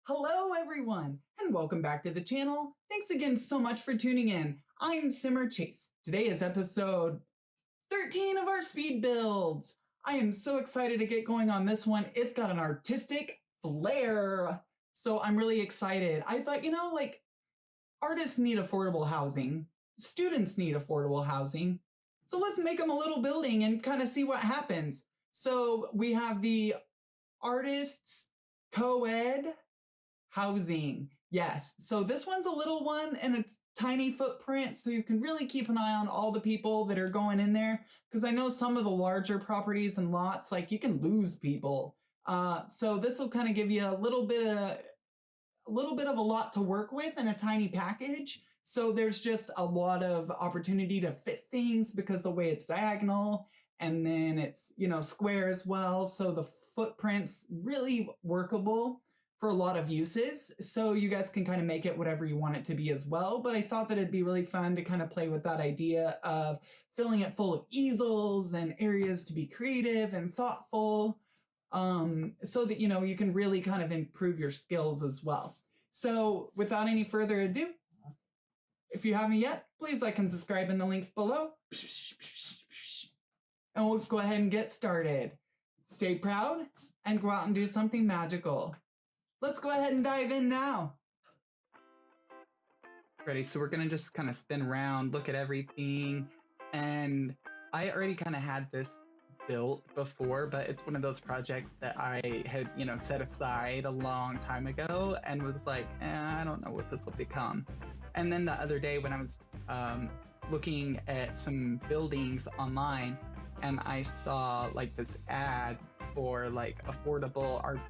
Hello everyone, and welcome back to the channel. Thanks again so much for tuning in. I'm Simmer Chase. Today is episode 13 of our speed builds. I am so excited to get going on this one. It's got an artistic flair, so I'm really excited. I thought, artists need affordable housing. Students need affordable housing. So let's make them a little building and kind of see what happens. So we have the artists co-ed housing. Yes. So this one's a little one and it's tiny footprint. So you can really keep an eye on all the people that are going in there. Because I know some of the larger properties and lots, like you can lose people. So this will kind of give you a little bit of a lot to work with in a tiny package. So there's just a lot of opportunity to fit things because the way it's diagonal and then it's, square as well. So the footprint's really workable for a lot of uses. So you guys can kind of make it whatever you want it to be as well. But I thought that it'd be really fun to kind of play with that idea of filling it full of easels and areas to be creative and thoughtful. So that, you can really kind of improve your skills as well. So without any further ado, if you haven't yet, please like and subscribe in the links below. And we'll go ahead and get started. Stay proud and go out and do something magical. Let's go ahead and dive in now. Ready, so we're gonna just kind of spin around, look at everything. And I already kind of had this built before, but it's one of those projects that I had, set aside a long time ago and was like, I don't know what this will become. And then the other day when I was looking at some buildings online and I saw like this ad for like affordable art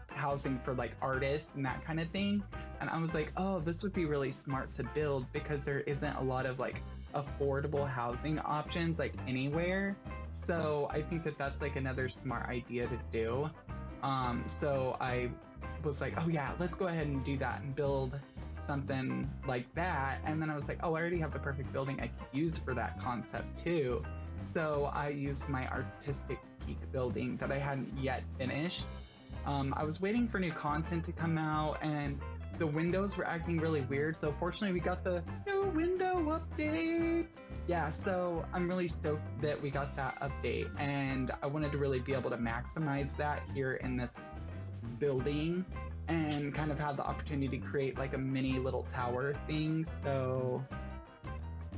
housing for like artists and that kind of thing, and I was like, oh, this would be really smart to build because there isn't a lot of like affordable housing options like anywhere. So I think that that's like another smart idea to do. So I was like, oh yeah, let's go ahead and do that and build something like that. And then I was like, oh, I already have the perfect building I could use for that concept too. So I used my artistic peak building that I hadn't yet finished. I was waiting for new content to come out and the windows were acting really weird. So fortunately we got the new window update. Yeah, so I'm really stoked that we got that update and I wanted to really be able to maximize that here in this building and kind of have the opportunity to create like a mini little tower thing. So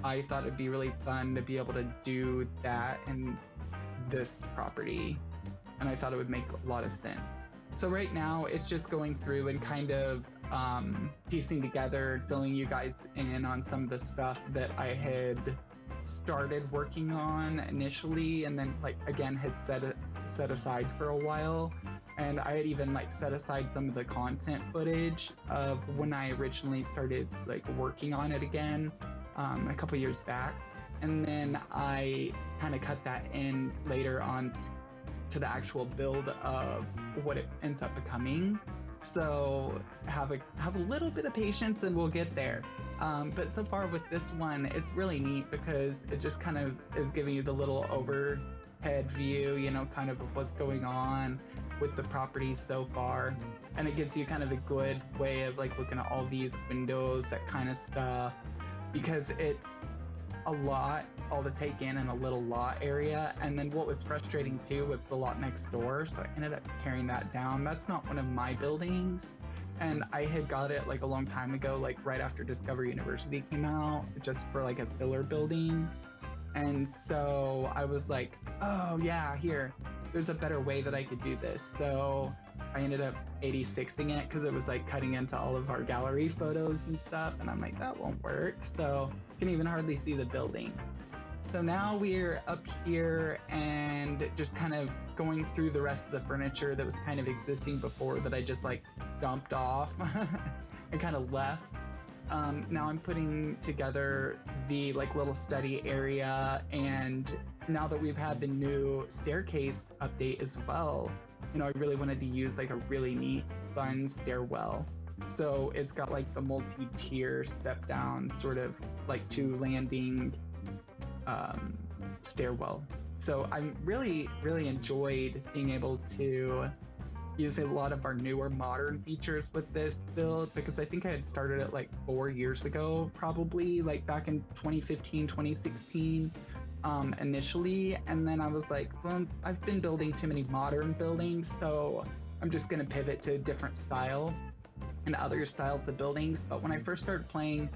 I thought it'd be really fun to be able to do that in this property. And I thought it would make a lot of sense. So right now it's just going through and kind of piecing together, filling you guys in on some of the stuff that I had started working on initially and then like again had set aside for a while. And I had even like set aside some of the content footage of when I originally started like working on it again a couple years back. And then I kind of cut that in later on to the actual build of what it ends up becoming. So have a little bit of patience and we'll get there. But so far with this one, it's really neat because it just kind of is giving you the little overhead view, kind of what's going on with the property so far. And it gives you kind of a good way of like looking at all these windows, that kind of stuff, because it's a lot all to take in a little lot area. And then what was frustrating too was the lot next door, so I ended up tearing that down. That's not one of my buildings, and I had got it like a long time ago, like right after Discover University came out, just for like a filler building. And so I was like, oh yeah, there's a better way that I could do this. So I ended up 86ing it because it was like cutting into all of our gallery photos and stuff. And I'm like, that won't work. So you can even hardly see the building. So now we're up here and just kind of going through the rest of the furniture that was kind of existing before that I just like dumped off and kind of left. Now I'm putting together the like little study area, and now that we've had the new staircase update as well, I really wanted to use like a really neat, fun stairwell. So it's got like the multi-tier step down, sort of like 2 landing stairwell. So I'm really enjoyed being able to using a lot of our newer modern features with this build, because I think I had started it like 4 years ago, probably like back in 2015, 2016, initially. And then I was like, well, I've been building too many modern buildings, so I'm just going to pivot to a different style and other styles of buildings. But when I first started playing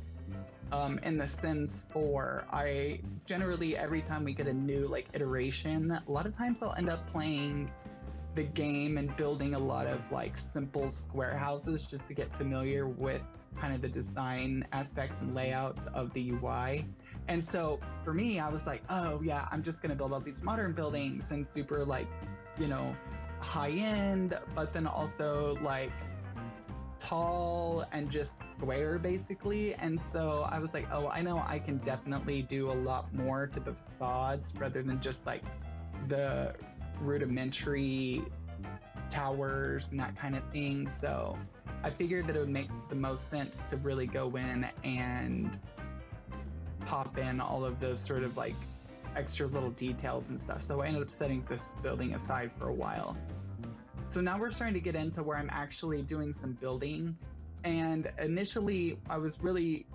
in The Sims 4, I generally, every time we get a new like iteration, a lot of times I'll end up playing the game and building a lot of like simple square houses just to get familiar with kind of the design aspects and layouts of the UI. And so for me, I was like, oh yeah, I'm just gonna build all these modern buildings and super like, you know, high end, but then also like tall and just square basically. And so I was like, oh, I know I can definitely do a lot more to the facades rather than just like the rudimentary towers and that kind of thing. So I figured that it would make the most sense to really go in and pop in all of those sort of like extra little details and stuff. So I ended up setting this building aside for a while. So now we're starting to get into where I'm actually doing some building. And initially I was really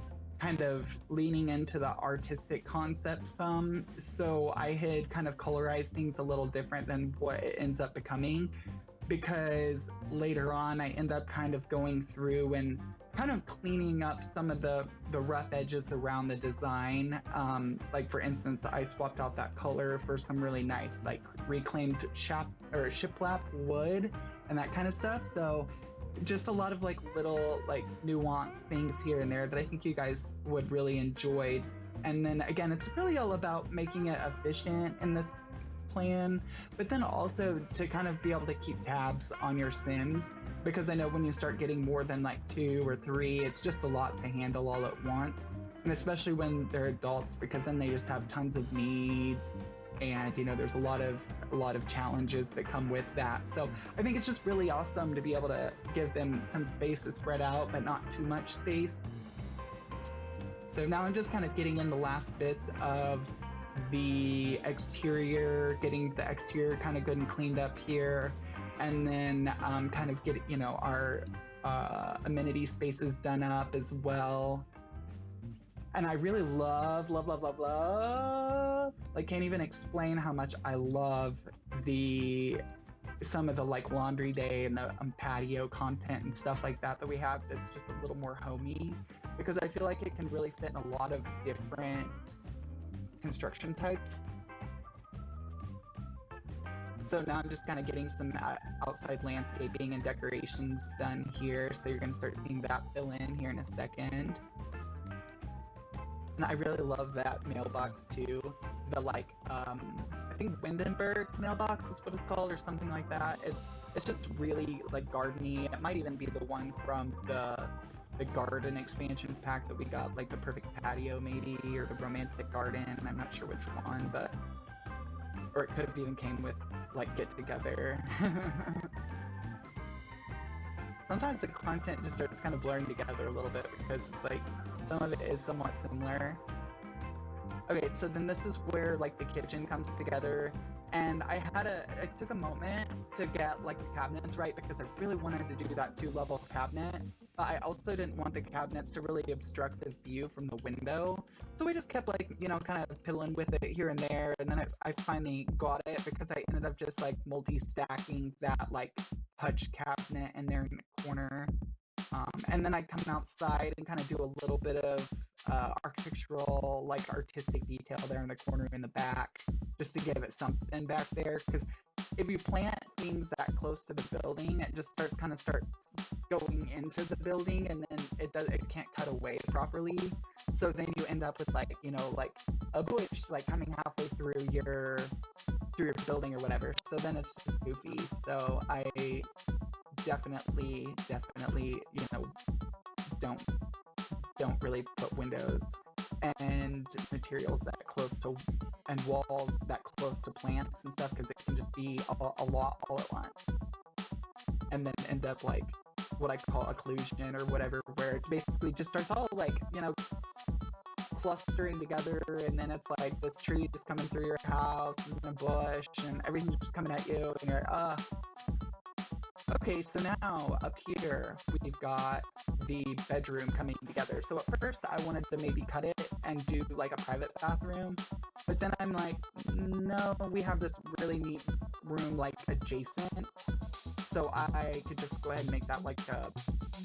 kind of leaning into the artistic concept some. So I had kind of colorized things a little different than what it ends up becoming, because later on I end up kind of going through and kind of cleaning up some of the rough edges around the design. Like for instance, I swapped out that color for some really nice like reclaimed shiplap wood and that kind of stuff. So just a lot of like little like nuanced things here and there that I think you guys would really enjoy. And then again, it's really all about making it efficient in this plan, but then also to kind of be able to keep tabs on your Sims, because I know when you start getting more than like 2 or 3, it's just a lot to handle all at once. And especially when they're adults, because then they just have tons of needs, and you know there's a lot of challenges that come with that. So I think it's just really awesome to be able to give them some space to spread out, but not too much space. So now I'm just kind of getting in the last bits of the exterior, getting the exterior kind of good and cleaned up here, and then kind of get, you know, our amenity spaces done up as well. And I really love, like can't even explain how much I love some of the like laundry day and the patio content and stuff like that we have that's just a little more homey, because I feel like it can really fit in a lot of different construction types. So now I'm just kind of getting some outside landscaping and decorations done here. So you're going to start seeing that fill in here in a second. And I really love that mailbox too. The like, I think Windenburg mailbox is what it's called, or something like that. It's just really like gardeny. It might even be the one from the garden expansion pack that we got, like the perfect patio maybe, or the romantic garden. I'm not sure which one, but or it could have even came with like get together. Sometimes the content just starts kind of blurring together a little bit, because it's like some of it is somewhat similar. Okay, so then this is where like the kitchen comes together, and I took a moment to get like the cabinets right, because I really wanted to do that 2-level cabinet, but I also didn't want the cabinets to really obstruct the view from the window. So I just kept like, you know, kind of piddling with it here and there, and then I finally got it, because I ended up just like multi-stacking that like hutch cabinet in there in the corner. And then I come outside and kind of do a little bit of architectural, like artistic detail there in the corner in the back, just to give it something back there. Because if you plant things that close to the building, it just starts going into the building, and then it can't cut away properly. So then you end up with like, you know, like a bush like coming halfway through your building or whatever. So then it's just goofy. So I definitely, you know, don't really put windows and materials that close to, and walls that close to plants and stuff, because it can just be a lot all at once, and then end up like what I call occlusion or whatever, where it basically just starts all like, you know, clustering together, and then it's like this tree just coming through your house and a bush and everything's just coming at you, and you're like, Okay, so now up here we've got the bedroom coming together. So at first I wanted to maybe cut it and do like a private bathroom, but then I'm like, no, we have this really neat room like adjacent, so I could just go ahead and make that like a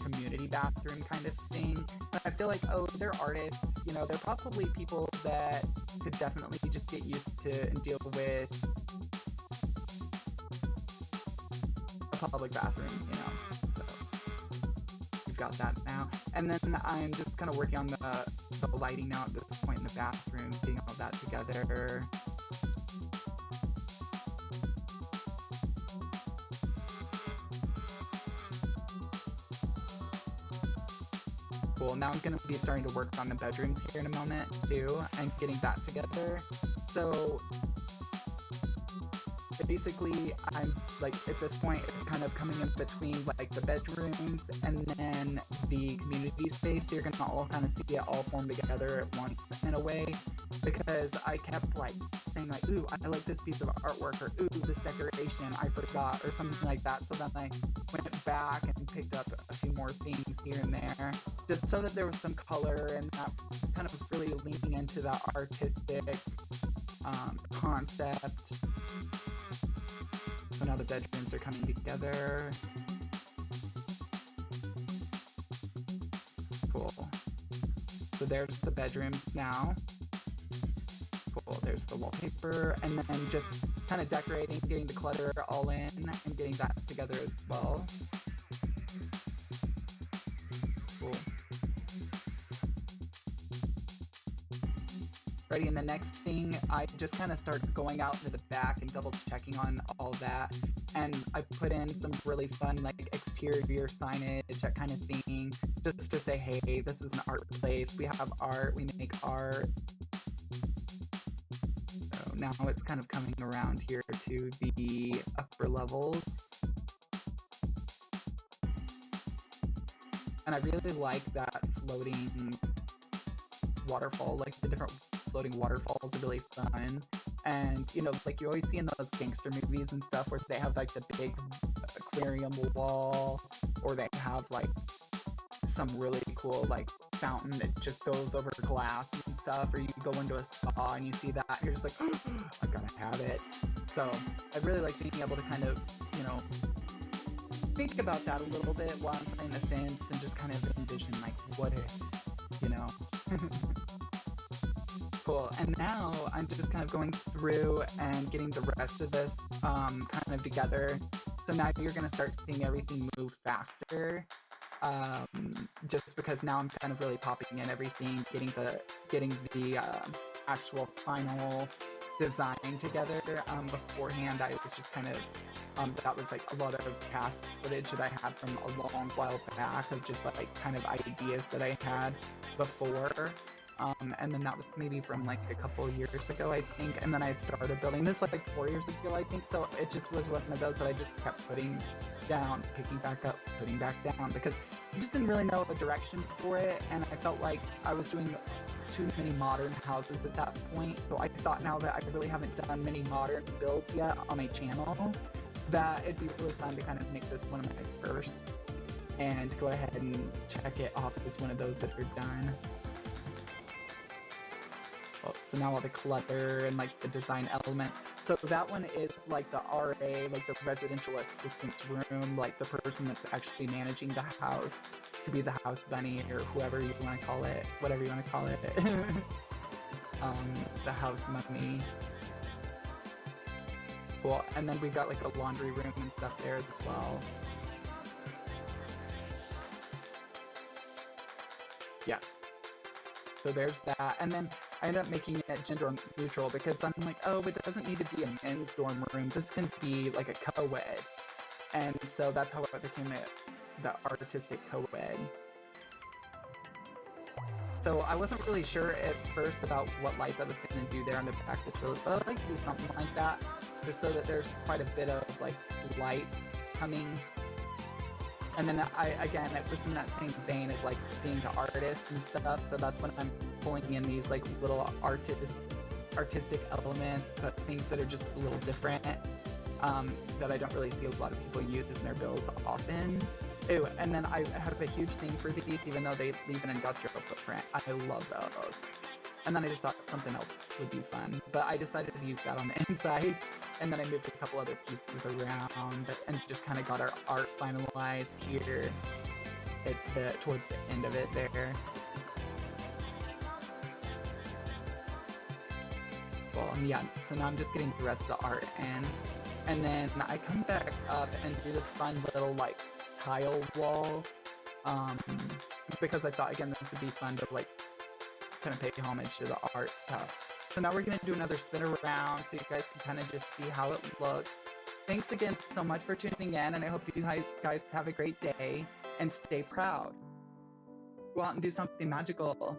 community bathroom kind of thing. But I feel like, oh, they're artists, you know, they're probably people that could definitely just get used to and deal with a public bathroom, you know. So we've got that now. And then I'm just kind of working on the lighting now at this point in the bathroom, getting all that together. Cool. Now I'm going to be starting to work on the bedrooms here in a moment too, and getting that together. So basically, I'm like at this point, it's kind of coming in between like the bedrooms and then the community space. So you're going to all kind of see it all form together at once in a way, because I kept like saying like, ooh, I like this piece of artwork, or ooh, this decoration I forgot, or something like that. So then I went back and picked up a few more things here and there, just so that there was some color and that kind of really leaning into that artistic concept. So now the bedrooms are coming together. Cool. So there's the bedrooms now. Cool. There's the wallpaper, and then just kind of decorating, getting the clutter all in, and getting that together as well. Cool. Ready, and the next thing, I just kind of start going out to the back and double checking on all that. And I put in some really fun, like, exterior signage, that kind of thing, just to say, hey, this is an art place. We have art, we make art. So now it's kind of coming around here to the upper levels. And I really like that floating waterfall, like the different floating waterfalls are really fun. And, you know, like you always see in those gangster movies and stuff where they have like the big aquarium wall, or they have like some really cool like fountain that just goes over glass and stuff, or you go into a spa and you see that, and you're just like, oh, I gotta have it. So I really like being able to kind of, you know, think about that a little bit while I'm playing The Sims, and just kind of envision like, what if, you know? Cool. And now I'm just kind of going through and getting the rest of this kind of together. So now you're going to start seeing everything move faster, just because now I'm kind of really popping in everything, getting the actual final design together. Beforehand, I was just kind of that was like a lot of past footage that I had from a long while back of just like kind of ideas that I had before. And then that was maybe from like a couple of years ago, I think. And then I had started building this like 4 years ago, I think. So it just was one of those that I just kept putting down, picking back up, putting back down, because I just didn't really know a direction for it. And I felt like I was doing too many modern houses at that point. So I thought, now that I really haven't done many modern builds yet on my channel, that it'd be really fun to kind of make this one of my first and go ahead and check it off as one of those that are done. Well, so now all the clutter and like the design elements. So that one is like the RA, like the residential assistance room, like the person that's actually managing the house. Could be the house bunny or whoever you want to call it, whatever you want to call it. The house mummy. Cool. And then we've got like a laundry room and stuff there as well. Yes. So there's that. And then I ended up making it gender neutral, because I'm like, oh, it doesn't need to be a men's dorm room. This can be like a co-ed. And so that's how it became the artistic co-ed. So I wasn't really sure at first about what lights I was going to do there on the back of the toilet, but I'd like to do something like that, just so that there's quite a bit of like light coming. And then again, it was in that same vein of like being the artist and stuff. So that's when I'm pulling in these like little artistic elements, but things that are just a little different. that I don't really see a lot of people use in their builds often. Ooh, and then I have a huge thing for these, even though they leave an industrial footprint. I love those. And then I just thought something else would be fun, but I decided to use that on the inside, and then I moved a couple other pieces around, and just kind of got our art finalized here towards the end of it there. Well, yeah, so now I'm just getting the rest of the art in, and then I come back up and do this fun little like tile wall, because I thought again this would be fun to like kind of pay homage to the art stuff. So now we're going to do another spin around so you guys can kind of just see how it looks. Thanks again so much for tuning in, and I hope you guys have a great day and stay proud. Go out and do something magical.